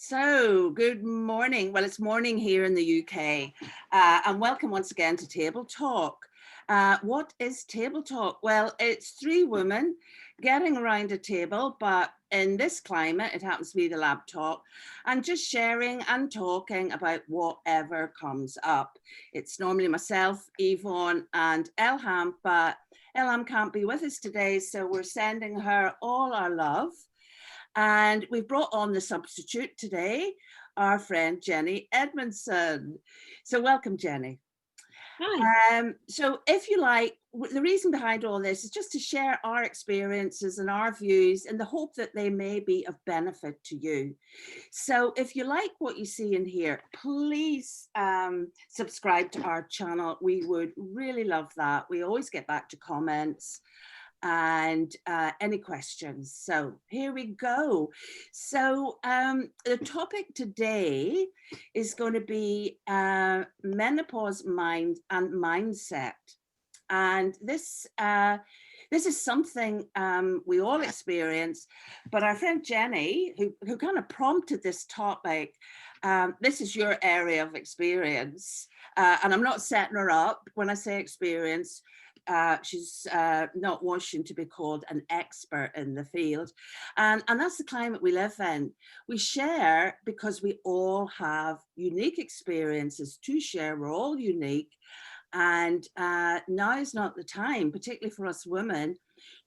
So, good morning. Well, it's morning here in the UK, and welcome once again to Table Talk. What is Table Talk? Well, it's three women getting around a table, but in this climate, it happens to be the laptop, and just sharing and talking about whatever comes up. It's normally myself, Yvonne, and Elham, but Elham can't be with us today, so we're sending her all our love. And we've brought on the substitute today, our friend Jennie Edmondson. So welcome, Jennie. Hi. So if you like, the reason behind all this is just to share our experiences and our views in the hope that they may be of benefit to you. So if you like what you see in here, please subscribe to our channel. We would really love that. We always get back to comments and any questions. So here we go. So the topic today is going to be menopause mind and mindset. And this is something we all experience, but our friend Jennie, who kind of prompted this topic, this is your area of experience. And I'm not setting her up when I say experience. She's not wishing to be called an expert in the field. And that's the climate we live in. We share because we all have unique experiences to share. We're all unique. And now is not the time, particularly for us women,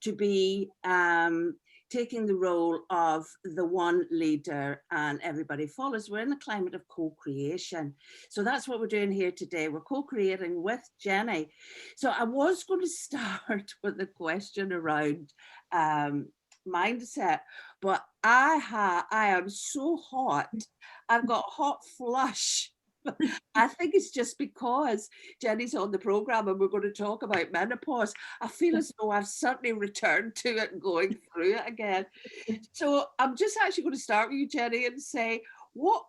to be taking the role of the one leader and everybody follows. We're in a climate of co-creation. So that's what we're doing here today. We're co-creating with Jennie. So I was going to start with a question around mindset, but I am so hot. I've got hot flush. I think it's just because Jennie's on the program and we're going to talk about menopause. I feel as though I've suddenly returned to it and going through it again. So I'm just actually going to start with you, Jennie, and say, what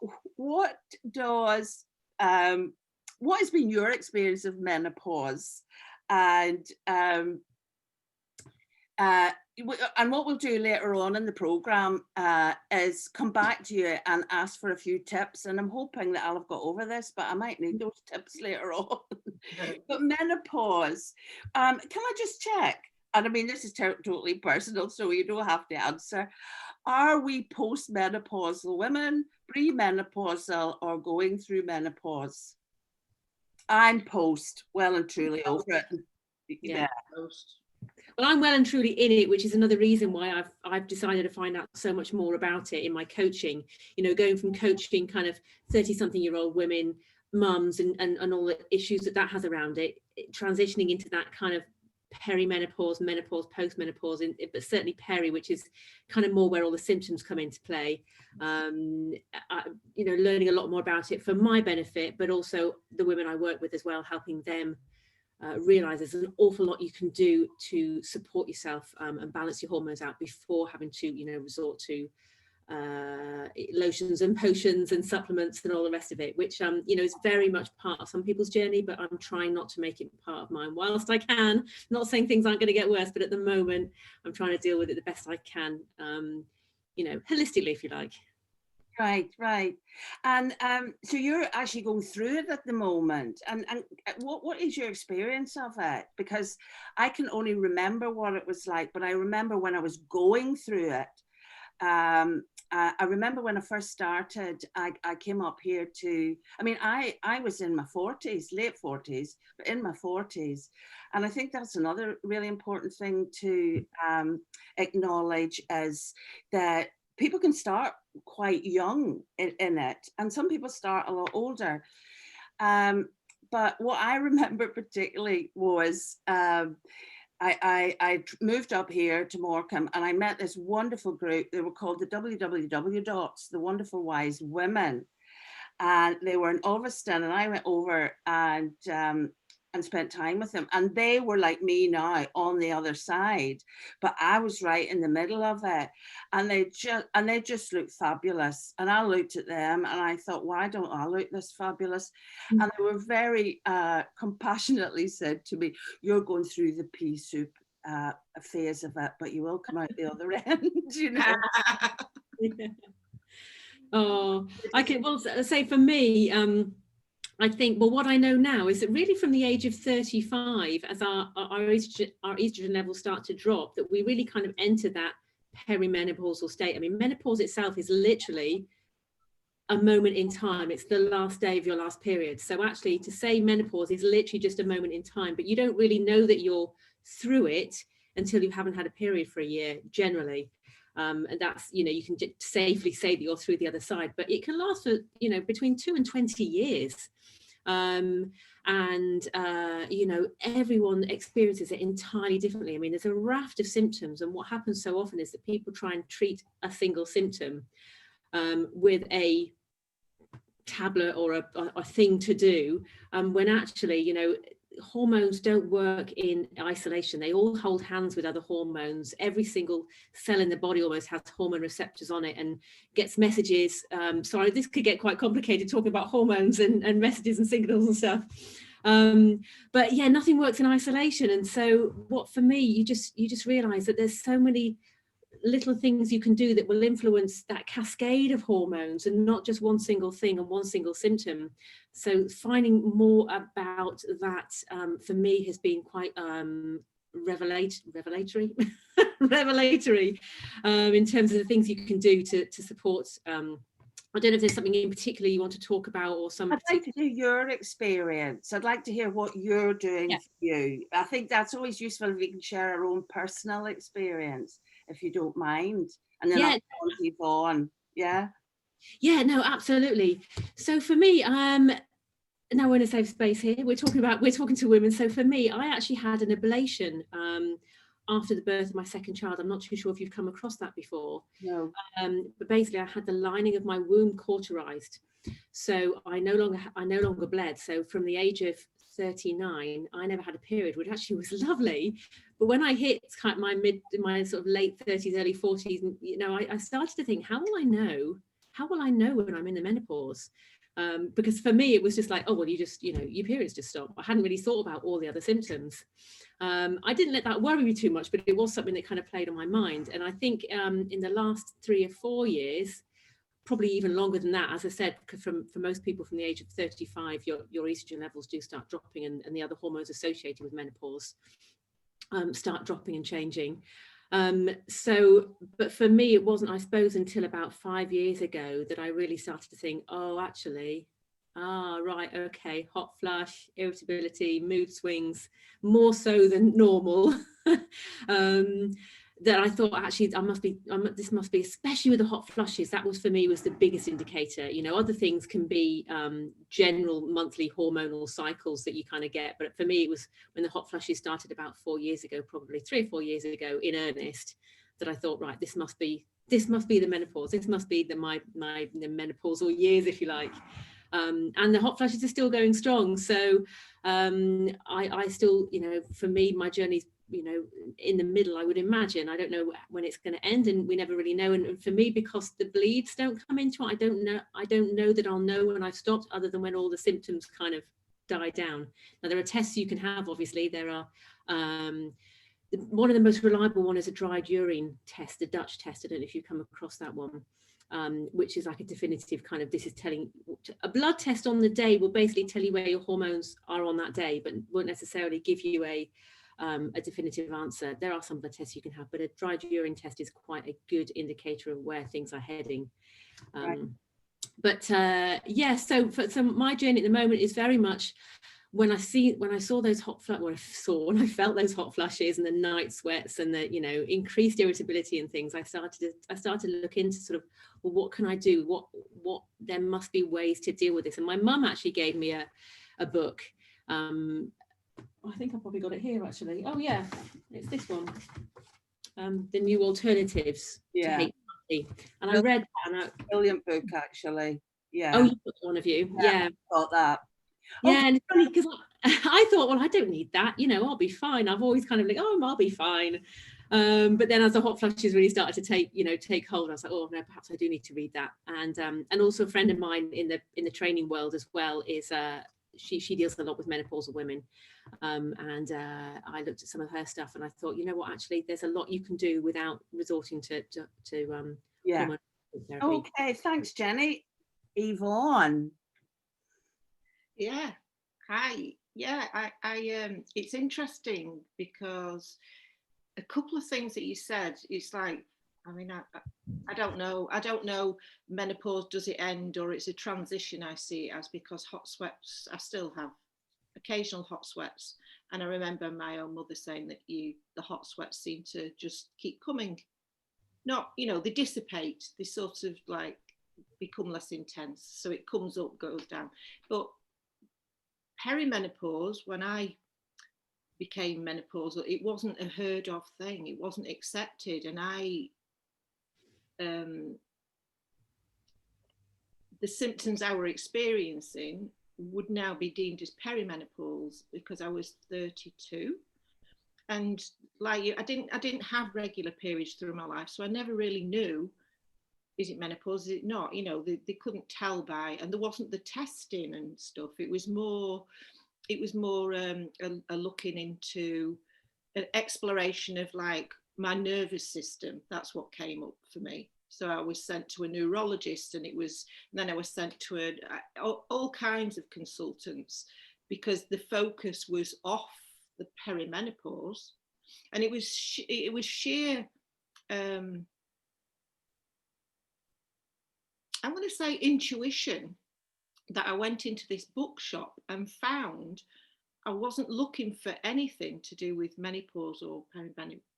does what has been your experience of menopause, and and what we'll do later on in the program is come back to you and ask for a few tips. And I'm hoping that I'll have got over this, but I might need those tips later on. But menopause, can I just check? And I mean, this is totally personal, so you don't have to answer. Are we post-menopausal women, pre-menopausal, or going through menopause? I'm post, well and truly over it. Yeah. Well, I'm well and truly in it, which is another reason why I've decided to find out so much more about it in my coaching. You know, going from coaching kind of 30-something-year-old women, mums, and all the issues that has around it, transitioning into that kind of perimenopause, menopause, post-menopause, but certainly peri, which is kind of more where all the symptoms come into play. You know, learning a lot more about it for my benefit, but also the women I work with as well, helping them realize there's an awful lot you can do to support yourself and balance your hormones out before having to, you know, resort to lotions and potions and supplements and all the rest of it, which you know, is very much part of some people's journey, but I'm trying not to make it part of mine whilst I can. Not saying things aren't going to get worse, but at the moment I'm trying to deal with it the best I can, you know, holistically, if you like. Right. And so you're actually going through it at the moment. And what is your experience of it? Because I can only remember what it was like, but I remember when I was going through it. I remember when I first started, I came up here to, I mean, I was in my 40s, late 40s, but in my 40s. And I think that's another really important thing to acknowledge, is that people can start quite young in it, and some people start a lot older. But what I remember particularly was I moved up here to Morecambe, and I met this wonderful group. They were called the WWW Dots, the Wonderful Wise Women. And they were in Ulverston, and I went over and spent time with them. And they were like me now, on the other side, but I was right in the middle of it. And they just looked fabulous. And I looked at them and I thought, why don't I look this fabulous? And they were very compassionately said to me, you're going through the pea soup phase of it, but you will come out the other end, you know. Yeah. Oh, I can, well, say for me, I think, well, what I know now is that really from the age of 35, as our estrogen levels start to drop, that we really kind of enter that perimenopausal state. I mean, menopause itself is literally a moment in time. It's the last day of your last period. So actually to say menopause is literally just a moment in time, but you don't really know that you're through it until you haven't had a period for a year generally. And that's, you know, you can safely say that you're through the other side, but it can last for, you know, between 2 and 20 years. You know, everyone experiences it entirely differently. I mean, there's a raft of symptoms, and what happens so often is that people try and treat a single symptom with a tablet or a thing to do, when actually, you know, hormones don't work in isolation. They all hold hands with other hormones. Every single cell in the body almost has hormone receptors on it and gets messages. Sorry, this could get quite complicated talking about hormones and messages and signals and stuff. But yeah, nothing works in isolation. And so what for me, you just realize that there's so many little things you can do that will influence that cascade of hormones, and not just one single thing and one single symptom. So finding more about that for me has been quite revelatory in terms of the things you can do to support. I don't know if there's something in particular you want to talk about, or some. I'd like to hear your experience. I'd like to hear what you're doing for you. I think that's always useful if we can share our own personal experience, if you don't mind. And then I'll keep on. Yeah. Yeah, no, absolutely. So for me, now we're in a safe space here. We're talking to women. So for me, I actually had an ablation after the birth of my second child. I'm not too sure if you've come across that before. No. But basically, I had the lining of my womb cauterized, so I no longer bled. So from the age of 39, I never had a period, which actually was lovely. But when I hit kind of my sort of late 30s, early 40s, you know, I started to think, how will I know when I'm in the menopause? Because for me, it was just like, oh, well, you know, your periods just stop. I hadn't really thought about all the other symptoms. I didn't let that worry me too much, but it was something that kind of played on my mind. And I think in the last 3 or 4 years, probably even longer than that, as I said, for most people from the age of 35, your estrogen levels do start dropping, and the other hormones associated with menopause start dropping and changing. But for me, it wasn't, I suppose, until about 5 years ago that I really started to think, oh, actually, right, okay, hot flush, irritability, mood swings, more so than normal. That I thought, actually, this must be, especially with the hot flushes, that was for me was the biggest indicator. You know, other things can be general monthly hormonal cycles that you kind of get, but for me it was when the hot flushes started about 4 years ago, probably 3 or 4 years ago in earnest, that I thought, right, this must be the menopause. This must be the menopausal years, if you like. And the hot flushes are still going strong. So I still, you know, for me, my journey's, you know, in the middle, I would imagine. I don't know when it's going to end, and we never really know. And for me, because the bleeds don't come into it, I don't know that I'll know when I've stopped, other than when all the symptoms kind of die down. Now, there are tests you can have, obviously. There are one of the most reliable one is a dried urine test, the Dutch test. I don't know if you've come across that one. Which is like a definitive kind of, this is telling, a blood test on the day will basically tell you where your hormones are on that day, but won't necessarily give you a definitive answer. There are some blood tests you can have, but a dried urine test is quite a good indicator of where things are heading. Right. But yeah, so my journey at the moment is very much when I felt those hot flushes and the night sweats and the, you know, increased irritability and things, I started to look into sort of, well, what can I do? What there must be ways to deal with this. And my mum actually gave me a book. I think I probably got it here actually. Oh yeah, it's this one. The New Alternatives to HRT. And I read that. Brilliant book, actually. Yeah. Oh, you got one of you. Yeah. Got that. Yeah, okay. And it's funny because I thought, well, I don't need that. You know, I'll be fine. I've always kind of like, oh, I'll be fine. But then as the hot flushes really started to take hold, I was like, oh no, perhaps I do need to read that. And also a friend of mine in the training world as well is she deals a lot with menopausal women. And I looked at some of her stuff and I thought, you know what, actually there's a lot you can do without resorting to hormone therapy. Okay, thanks, Jenny. Yvonne. Yeah, hi. Yeah, it's interesting because a couple of things that you said, it's like, I mean, I don't know, menopause, does it end or it's a transition? I see it as, because hot sweats, I still have occasional hot sweats. And I remember my own mother saying that the hot sweats seem to just keep coming. Not, they dissipate, they sort of like become less intense. So it comes up, goes down. But perimenopause, when I became menopausal, it wasn't a heard of thing. It wasn't accepted. And the symptoms I were experiencing would now be deemed as perimenopause because I was 32. And like you, I didn't have regular periods through my life. So I never really knew, is it menopause, is it not? They couldn't tell by, and there wasn't the testing and stuff. It was more a looking into an exploration of like my nervous system. That's what came up for me. So I was sent to a neurologist, and then I was sent to all kinds of consultants, because the focus was off the perimenopause, and it was sheer I'm going to say intuition, that I went into this bookshop and found I wasn't looking for anything to do with menopause or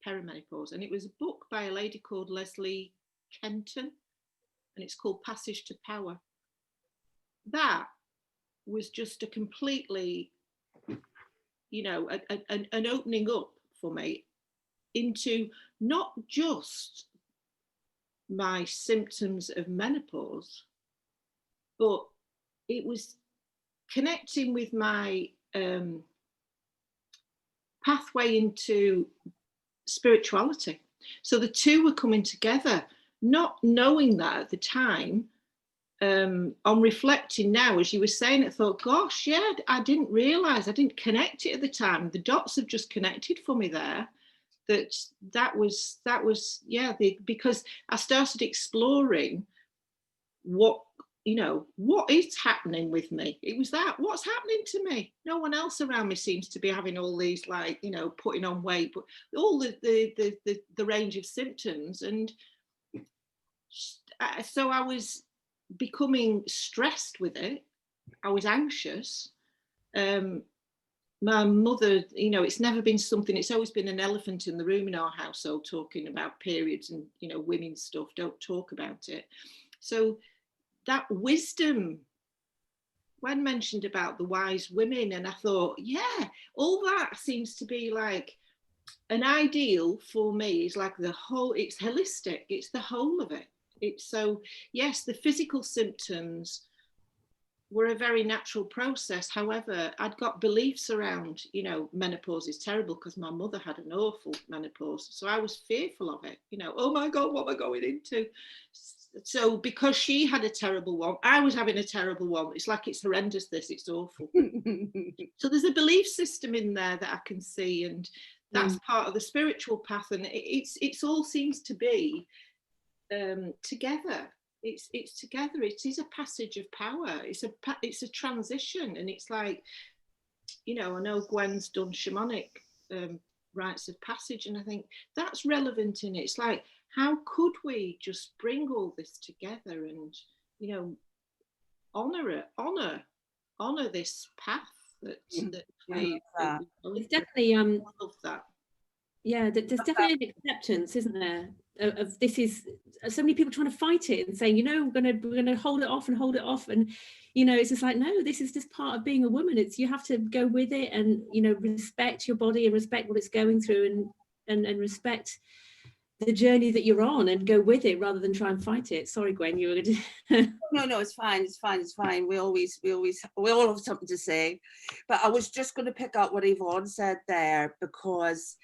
perimenopause. And it was a book by a lady called Leslie Kenton, and it's called Passage to Power. That was just a completely, an opening up for me into not just my symptoms of menopause, but it was connecting with my pathway into spirituality. So the two were coming together, not knowing that at the time. On reflecting now, as you were saying, I thought, gosh, yeah, I didn't realize, I didn't connect it at the time. The dots have just connected for me there. That was because I started exploring what is happening with me. It was what's happening to me. No one else around me seems to be having all these, like, putting on weight, but all the range of symptoms. And so I was becoming stressed with it. I was anxious. My mother, it's never been something, it's always been an elephant in the room in our household, talking about periods and, women's stuff. Don't talk about it. So that wisdom, when mentioned about the wise women, and I thought, yeah, all that seems to be like an ideal for me. Is like it's holistic, it's the whole of it. It's so, yes, the physical symptoms were a very natural process. However, I'd got beliefs around, menopause is terrible because my mother had an awful menopause. So I was fearful of it, oh my God, what am I going into? So because she had a terrible one, I was having a terrible one. It's like, it's horrendous, it's awful. So there's a belief system in there that I can see, and that's part of the spiritual path. And it's all seems to be together. It's together. It is a passage of power. It's a transition, and it's like, I know Gwen's done shamanic rites of passage, and I think that's relevant in it. It's like, how could we just bring all this together and, honor this path that it's definitely love that. Yeah, there's definitely an acceptance, isn't there, of this is so many people trying to fight it and saying, we're gonna hold it off, and it's just like, no, this is just part of being a woman. It's, you have to go with it and respect your body and respect what it's going through, and respect the journey that you're on and go with it rather than try and fight it. Sorry, Gwen, you were going to... No, it's fine. We all have something to say, but I was just going to pick up what Yvonne said there, because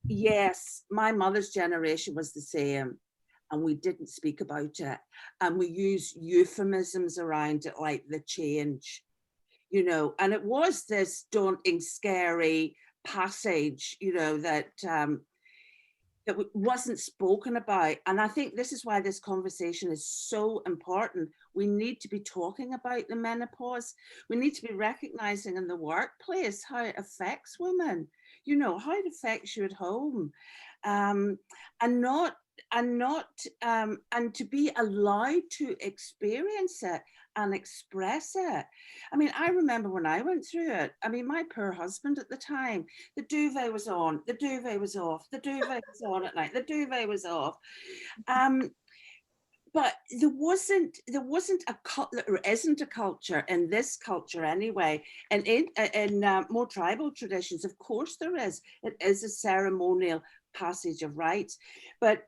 yes, my mother's generation was the same, and we didn't speak about it, and we use euphemisms around it, like the change, and it was this daunting, scary passage, that that wasn't spoken about. And I think this is why this conversation is so important. We need to be talking about the menopause. We need to be recognizing in the workplace how it affects women, you know, how it affects you at home, and not and to be allowed to experience it and express it. I mean, I remember when I went through it, I mean, my poor husband at the time, the duvet was on, the duvet was off, the duvet was on at night, the duvet was off. But there wasn't a there isn't a culture in this culture anyway, and in more tribal traditions, of course there is. It is a ceremonial passage of rites, but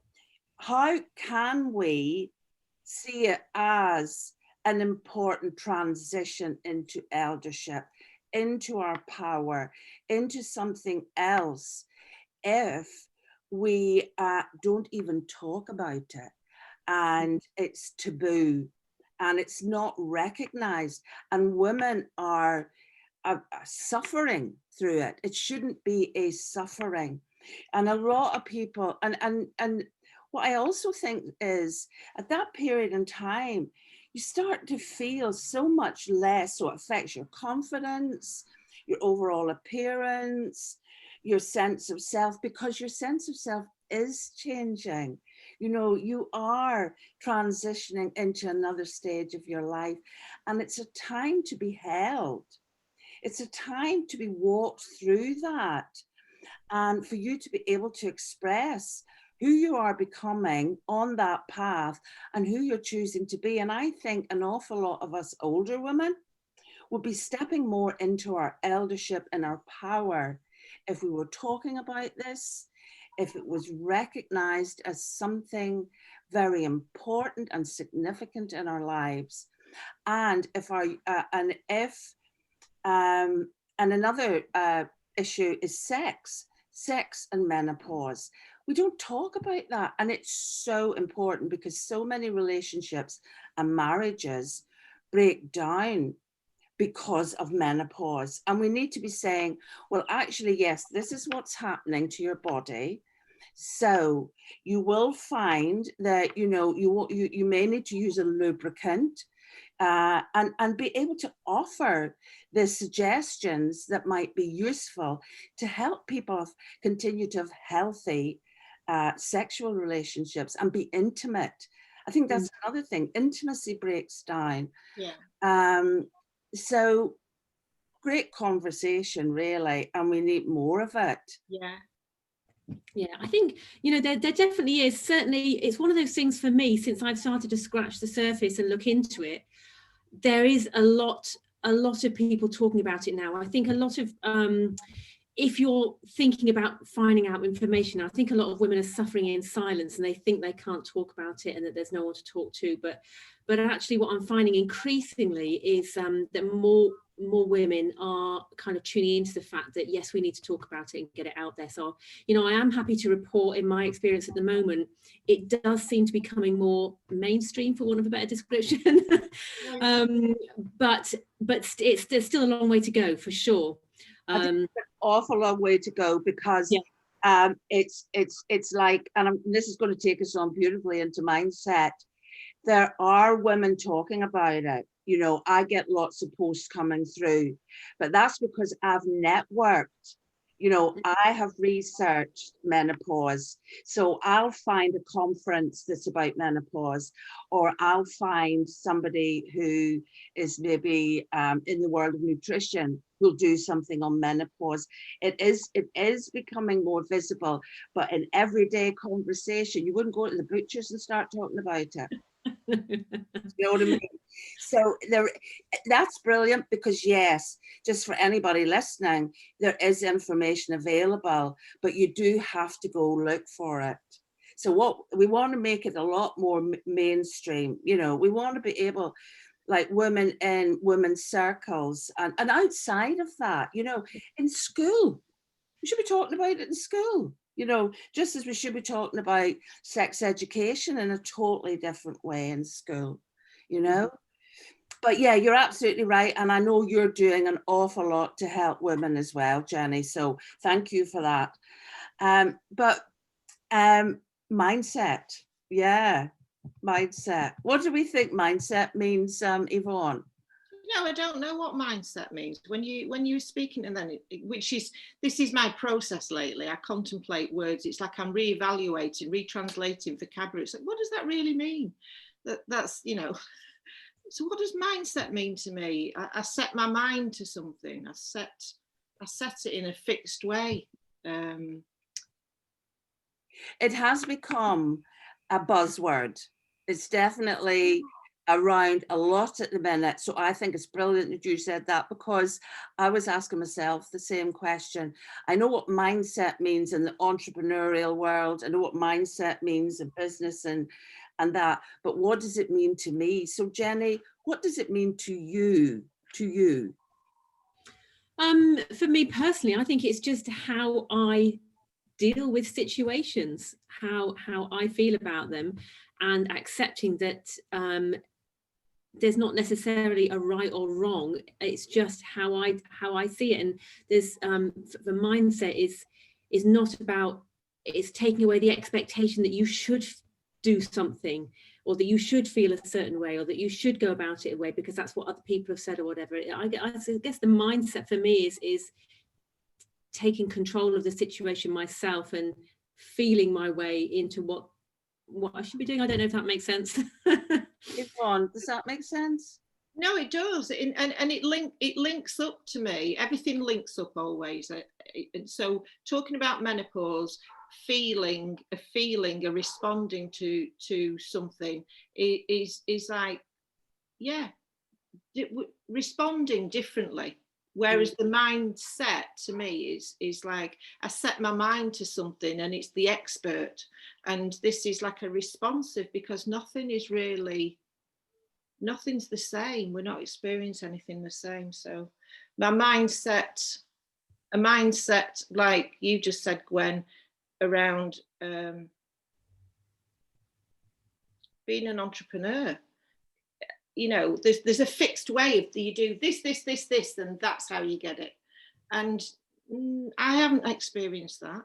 how can we see it as an important transition into eldership, into our power, into something else, if we don't even talk about it, and it's taboo and it's not recognized, and women are suffering through it? It shouldn't be a suffering. And a lot of people, and what I also think is, at that period in time, you start to feel so much less, so it affects your confidence, your overall appearance, your sense of self, because your sense of self is changing. You know, you are transitioning into another stage of your life, and it's a time to be held. It's a time to be walked through that, and for you to be able to express who you are becoming on that path and who you're choosing to be. And I think an awful lot of us older women would be stepping more into our eldership and our power if we were talking about this, if it was recognized as something very important and significant in our lives. And if our and another issue is sex and menopause. We don't talk about that, and it's so important, because so many relationships and marriages break down because of menopause. And we need to be saying, well, actually, yes, this is what's happening to your body. So you will find that, you know, you may need to use a lubricant, and be able to offer the suggestions that might be useful to help people continue to have healthy sexual relationships and be intimate. I think that's another thing. Intimacy breaks down. Yeah. So great conversation, really, and we need more of it. Yeah. Yeah, I think, you know, there definitely is. Certainly, it's one of those things for me, since I've started to scratch the surface and look into it, there is a lot of people talking about it now. I think a lot of, if you're thinking about finding out information, I think a lot of women are suffering in silence, and they think they can't talk about it and that there's no one to talk to. But actually what I'm finding increasingly is that more women are kind of tuning into the fact that, yes, we need to talk about it and get it out there. So, you know, I am happy to report, in my experience at the moment, it does seem to be becoming more mainstream, for want of a better description. But there's still a long way to go, for sure. I think it's an awful long way to go, because it's like, and this is going to take us on beautifully into mindset. There are women talking about it. You know, I get lots of posts coming through, but that's because I've networked. You know, I have researched menopause. So I'll find a conference that's about menopause, or I'll find somebody who is maybe in the world of nutrition who'll do something on menopause. It is becoming more visible, but in everyday conversation, you wouldn't go to the butchers and start talking about it. You know what I mean? So that's brilliant, because yes, just for anybody listening, there is information available, but you do have to go look for it. So what we want to make it a lot more mainstream. You know, we want to be able, like women in women's circles and outside of that, you know, in school, we should be talking about it in school. You know, just as we should be talking about sex education in a totally different way in school, you know. But yeah, you're absolutely right. And I know you're doing an awful lot to help women as well, Jennie. So thank you for that. But Mindset. Yeah, mindset. What do we think mindset means, Yvonne? No, I don't know what mindset means. When you're speaking, and then this is my process lately. I contemplate words. It's like I'm reevaluating, retranslating vocabulary. It's like, what does that really mean? That's So what does mindset mean to me? I set my mind to something. I set it in a fixed way. It has become a buzzword. It's definitely around a lot at the minute. So I think it's brilliant that you said that, because I was asking myself the same question. I know what mindset means in the entrepreneurial world. I know what mindset means in business and that, but what does it mean to me? So Jennie, what does it mean to you? For me personally, I think it's just how I deal with situations, how I feel about them, and accepting that there's not necessarily a right or wrong. It's just how I see it. And there's the mindset is not about, it's taking away the expectation that you should do something, or that you should feel a certain way, or that you should go about it a way because that's what other people have said or whatever. I guess the mindset for me is taking control of the situation myself and feeling my way into what I should be doing. I don't know if that makes sense. Yvonne, does that make sense? No, it does, and it links up to me. Everything links up always. And so, talking about menopause, feeling, responding to something is like, yeah, responding differently. Whereas the mindset to me is like, I set my mind to something and it's the expert, and this is like a responsive, because nothing's the same. We're not experiencing anything the same. So my mindset, a mindset like you just said, Gwen, around being an entrepreneur. There's a fixed way of, you do this, and that's how you get it. And I haven't experienced that.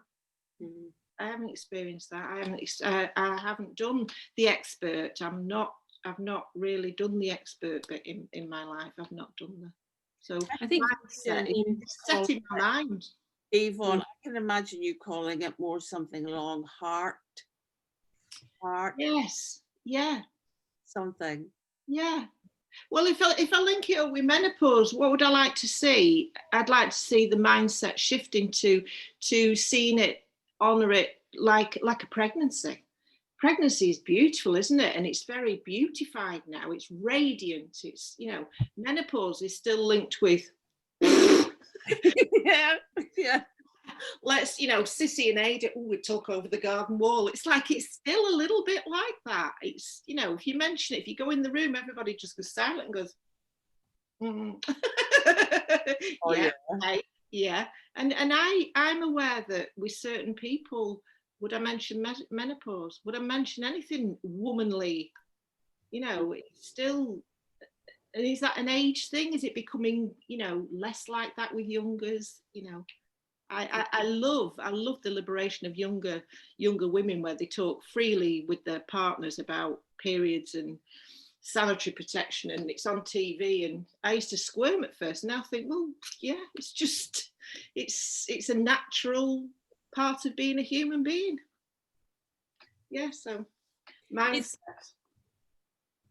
I haven't experienced that. I haven't done the expert. I've not really done the expert bit in my life. I've not done that. So I think setting my mind. Yvonne, I can imagine you calling it more something along heart. Yes. Yeah. Something. Yeah. Well, if I link it up with menopause, what would I like to see? I'd like to see the mindset shifting to seeing it, honour it like a pregnancy. Pregnancy is beautiful, isn't it? And it's very beautified now. It's radiant. It's, menopause is still linked with yeah. Let's, Sissy and Ada, we talk over the garden wall. It's like, it's still a little bit like that. It's, if you mention it, if you go in the room, everybody just goes silent and goes, Oh, yeah. And I'm aware that with certain people, would I mention menopause? Would I mention anything womanly? It's still, and is that an age thing? Is it becoming, less like that with youngers? I love the liberation of younger women, where they talk freely with their partners about periods and sanitary protection, and it's on TV. And I used to squirm at first, and now I think, well, yeah, it's just it's a natural part of being a human being. Yeah, so mindset.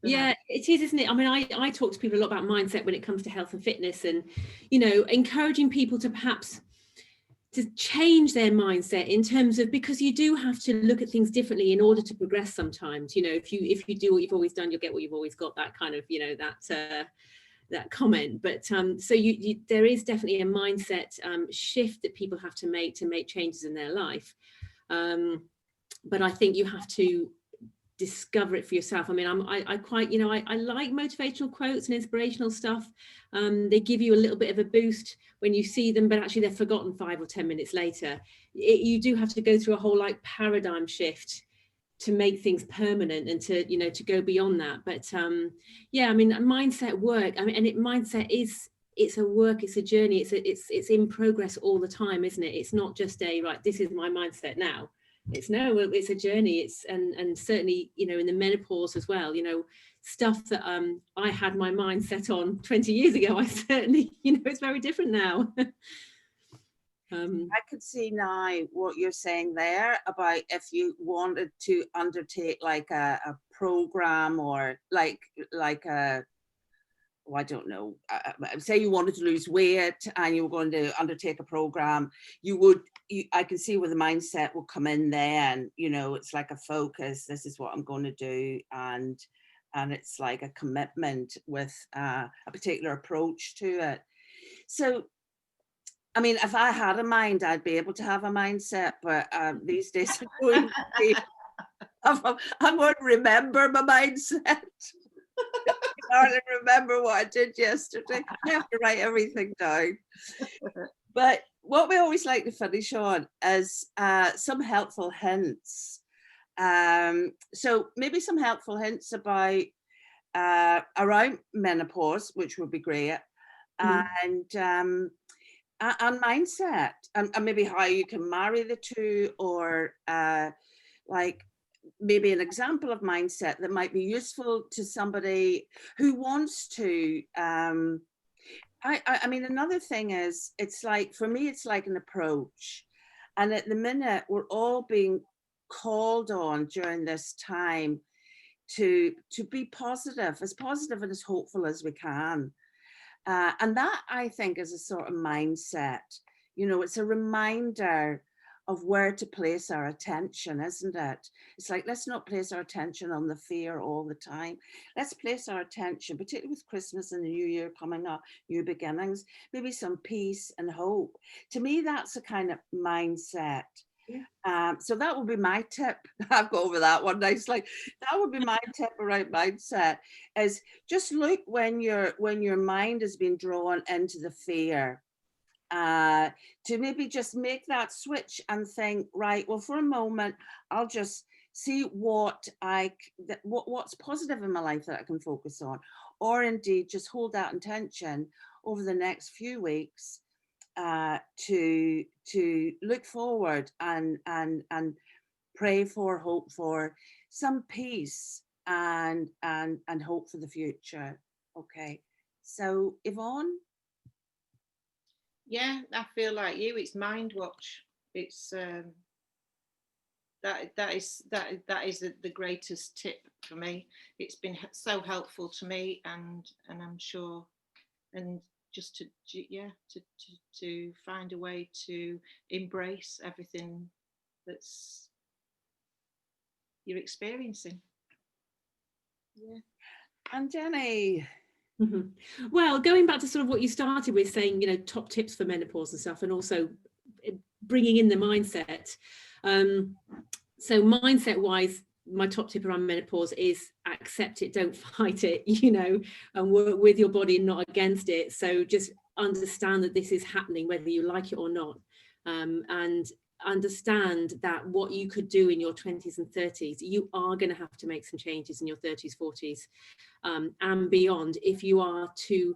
Yeah, it is, isn't it? I mean, I talk to people a lot about mindset when it comes to health and fitness, and encouraging people to perhaps to change their mindset in terms of, because you do have to look at things differently in order to progress sometimes. If you do what you've always done, you'll get what you've always got, that kind of, that comment. But so there is definitely a mindset shift that people have to make changes in their life. But I think you have to discover it for yourself. I mean, I quite, I like motivational quotes and inspirational stuff. They give you a little bit of a boost when you see them, but actually they're forgotten 5 or 10 minutes later. You do have to go through a whole paradigm shift to make things permanent and to, to go beyond that. But yeah, I mean, mindset work, I mean, and mindset it's a work, it's a journey, it's in progress all the time, isn't it? It's not just right, this is my mindset now. it's a journey. And certainly, you know, in the menopause as well, you know, stuff that I had my mind set on 20 years ago, I certainly, you know, it's very different now. I could see now what you're saying there about if you wanted to undertake like a program, or like a, oh, I don't know, say you wanted to lose weight and you were going to undertake a program, I can see where the mindset will come in then, you know, it's like a focus, this is what I'm going to do, and it's like a commitment with a particular approach to it. So I mean, if I had a mind, I'd be able to have a mindset, but these days I'm going to remember my mindset. I hardly remember what I did yesterday. I have to write everything down. But what we always like to finish on is some helpful hints. So maybe some helpful hints about around menopause, which would be great, and mindset, and maybe how you can marry the two, or like maybe an example of mindset that might be useful to somebody who wants to. I mean, another thing is, it's like, for me, it's like an approach. And at the minute, we're all being called on during this time to be positive and as hopeful as we can. And that, I think, is a sort of mindset. You know, it's a reminder of where to place our attention, isn't it? It's like, let's not place our attention on the fear all the time. Let's place our attention, particularly with Christmas and the New Year coming up, new beginnings, maybe some peace and hope. To me, that's a kind of mindset. Yeah. So that would be my tip. I've got over that one nicely. That would be my tip around mindset, is just look when your mind has been drawn into the fear, to maybe just make that switch and think, right, well, for a moment, I'll just see what's positive in my life that I can focus on, or indeed just hold that intention over the next few weeks, to look forward and pray for, hope for some peace and hope for the future. Okay, so Yvonne. Yeah, I feel like you. It's mind watch. It's that is the greatest tip for me. It's been so helpful to me, and I'm sure, and just to find a way to embrace everything that's you're experiencing. Yeah. And Jennie. Mm-hmm. Well, going back to sort of what you started with, saying, you know, top tips for menopause and stuff, and also bringing in the mindset. So mindset wise, my top tip around menopause is accept it, don't fight it, you know, and work with your body and not against it. So just understand that this is happening, whether you like it or not, and understand that what you could do in your 20s and 30s, you are going to have to make some changes in your 30s, 40s, and beyond, if you are to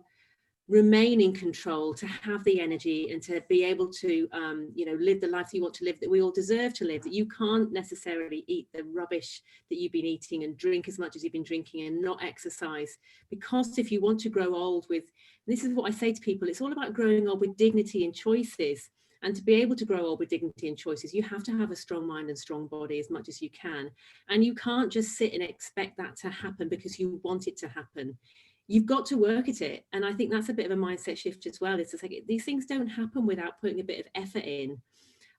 remain in control, to have the energy, and to be able to you know, live the life that you want to live, that we all deserve to live. That you can't necessarily eat the rubbish that you've been eating and drink as much as you've been drinking and not exercise, because if you want to grow old with, this is what I say to people, it's all about growing old with dignity and choices. And to be able to grow old with dignity and choices, you have to have a strong mind and strong body as much as you can. And you can't just sit and expect that to happen because you want it to happen. You've got to work at it. And I think that's a bit of a mindset shift as well. It's just like, these things don't happen without putting a bit of effort in.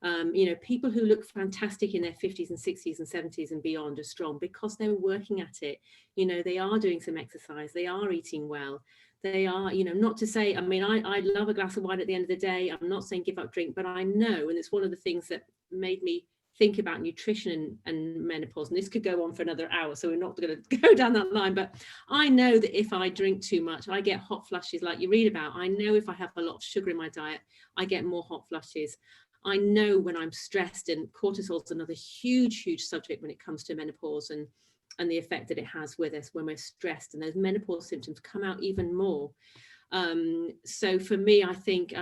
You know, people who look fantastic in their 50s and 60s and 70s and beyond are strong because they're working at it. You know, they are doing some exercise, they are eating well. They are, you know, not to say, I mean, I love a glass of wine at the end of the day. I'm not saying give up drink, but I know, and it's one of the things that made me think about nutrition and menopause, and this could go on for another hour, so we're not going to go down that line, but I know that if I drink too much, I get hot flushes like you read about. I know if I have a lot of sugar in my diet, I get more hot flushes. I know when I'm stressed, and cortisol is another huge subject when it comes to menopause and the effect that it has with us when we're stressed, and those menopause symptoms come out even more. So for me, I think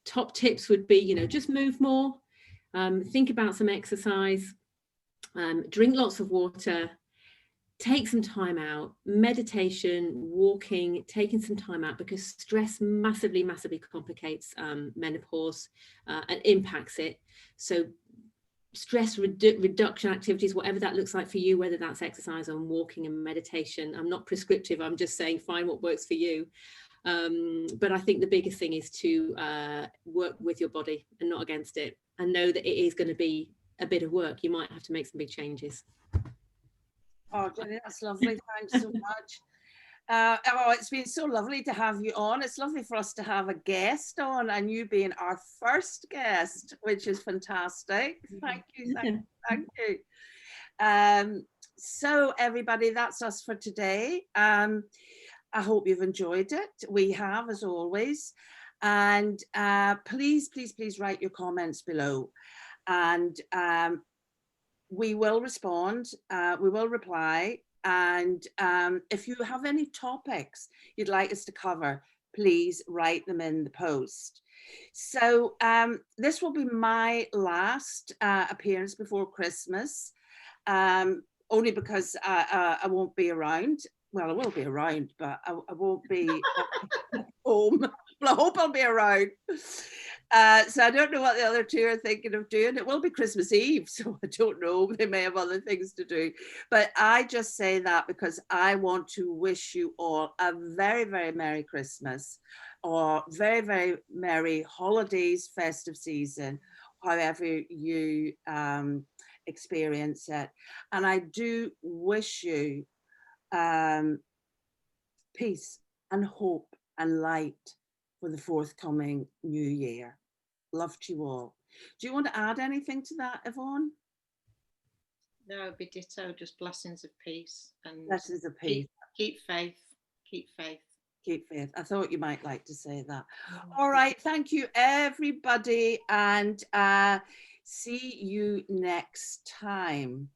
top tips would be, you know, just move more, think about some exercise, Drink lots of water, take some time out, meditation, walking, taking some time out, because stress massively complicates menopause and impacts it. So stress reduction activities, whatever that looks like for you, whether that's exercise and walking and meditation. I'm not prescriptive, I'm just saying find what works for you. But I think the biggest thing is to work with your body and not against it, and know that it is going to be a bit of work. You might have to make some big changes. Oh, Jennie, that's lovely. Thanks so much. It's been so lovely to have you on. It's lovely for us to have a guest on, and you being our first guest, which is fantastic. Thank you, thank you. So everybody, that's us for today. I hope you've enjoyed it. We have, as always. And please write your comments below. And we will respond, we will reply. And if you have any topics you'd like us to cover, please write them in the post. So this will be my last appearance before Christmas, only because I won't be around. Well, I will be around, but I won't be home. Well, I hope I'll be around. So I don't know what the other two are thinking of doing. It will be Christmas Eve, so I don't know. They may have other things to do. But I just say that because I want to wish you all a very, very Merry Christmas, or very, very Merry holidays, festive season, however you experience it. And I do wish you peace and hope and light for the forthcoming new year. Love to you all. Do you want to add anything to that, Yvonne? No, it'd be ditto, just blessings of peace. And blessings of peace. Keep faith. Keep faith. Keep faith. I thought you might like to say that. All right. Thank you, everybody. And see you next time.